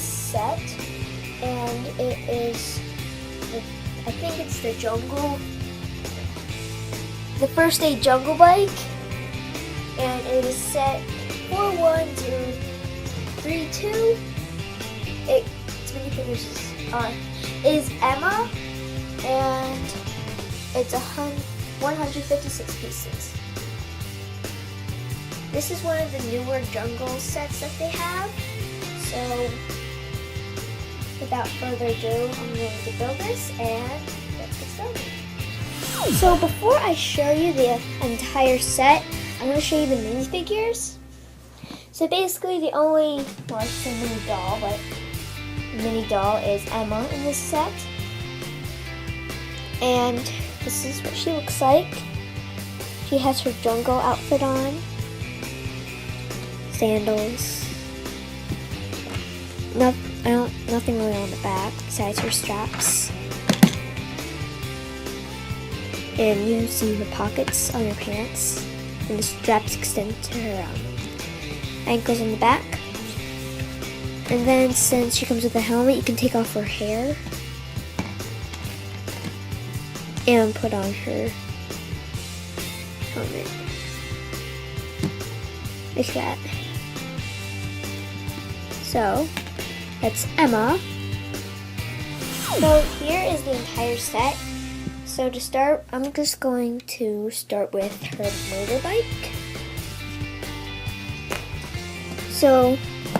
set, and it is, I think it's the First Aid Jungle Bike, and it is set 41232. It's many fingers. Is Emma, and it's 156 pieces. This is one of the newer jungle sets that they have. So without further ado, I'm going to build this and let's get started. So before I show you the entire set, I'm going to show you the minifigures. So basically the only, well, it's a mini doll, but the mini doll is Emma in this set. And this is what she looks like. She has her jungle outfit on, sandals. Nothing really on the back besides her straps. And you see her pockets on her pants, and the straps extend to her ankles on the back. And then since she comes with a helmet, you can take off her hair and put on her helmet. Like that. So, that's Emma. So here is the entire set. So to start, I'm just going to start with her motorbike. So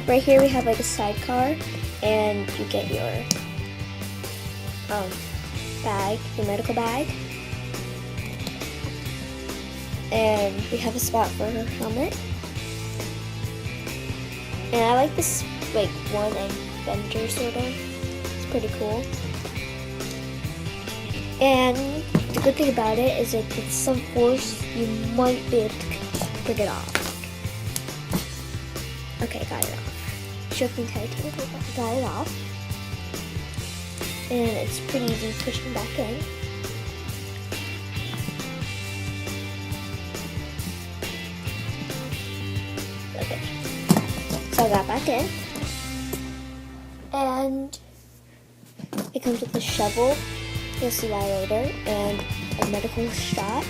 right here we have like a sidecar, and you get your bag, your medical bag. And we have a spot for her helmet. And I like this like one end bender sort of. It's pretty cool. And the good thing about it is that with some force, you might be able to break it off. Okay, got it off. Shook me tight, got it off. And it's pretty easy pushing back in. Okay, so I got back in. And it comes with a shovel. You'll see why later, and a medical shot.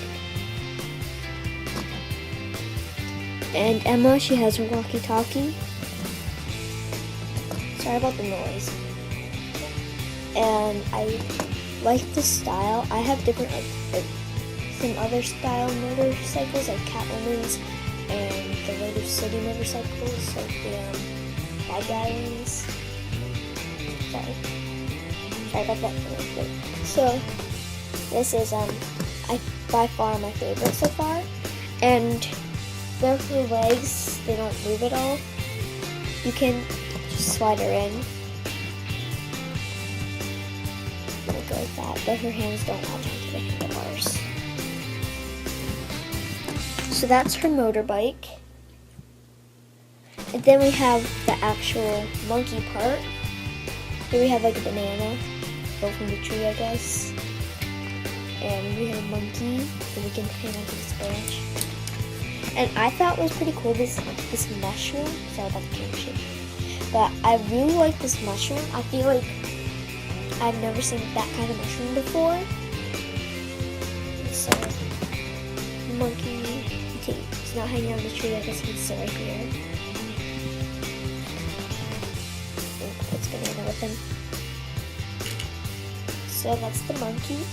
And Emma, she has her walkie-talkie. Sorry about the noise. And I like the style. I have different, like some other style motorcycles, like Catwoman's and the Raider City motorcycles, like the bad guy ones. Sorry about that. So this is by far my favorite so far, and their legs, they don't move at all. You can just slide her in like that, but her hands don't latch onto the handlebars. So that's her motorbike, and then we have the actual monkey part. Here we have like a banana. Go from the tree, I guess. And we have a monkey, and we can hang onto this branch. And I thought it was pretty cool, this mushroom. Sorry about the camera shake. But I really like this mushroom. I feel like I've never seen that kind of mushroom before. So, monkey, it's not hanging on the tree. I guess you can sit right here. Let's get in with him. So that's the monkey.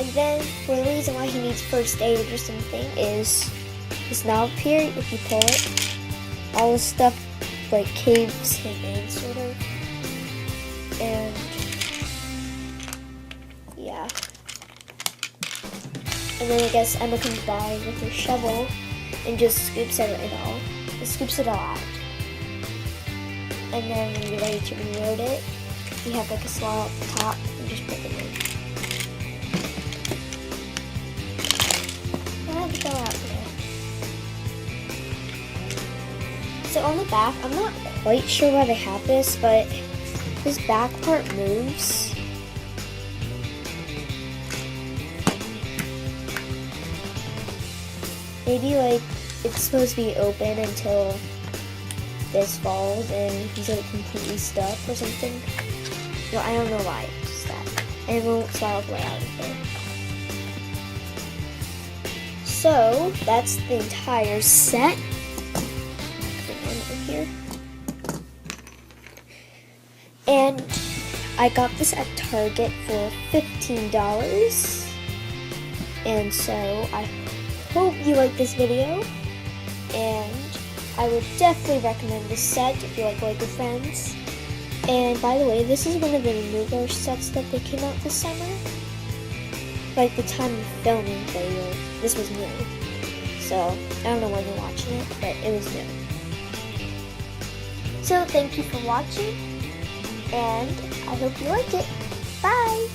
And then for the reason why he needs first aid or something is this knob here. If you pull it, all this stuff like caves him in, sort of. And yeah. And then I guess Emma comes by with her shovel and just scoops it all. Scoops it all out. And then when you're ready to reload it, you have like a slot at the top and just put it in. I have to go out today. So on the back, I'm not quite sure why they have this, but this back part moves. Maybe like it's supposed to be open until this falls and he's like completely stuck or something. No, I don't know why it's that. And it won't slide all the way out of there. So that's the entire set. Put one over here. And I got this at Target for $15. And so I hope you like this video. And I would definitely recommend this set if you like LEGO Friends. And by the way, this is one of the newer sets that they came out this summer. Like the time of filming, this was new. So I don't know when you're watching it, but it was new. So thank you for watching, and I hope you like it. Bye!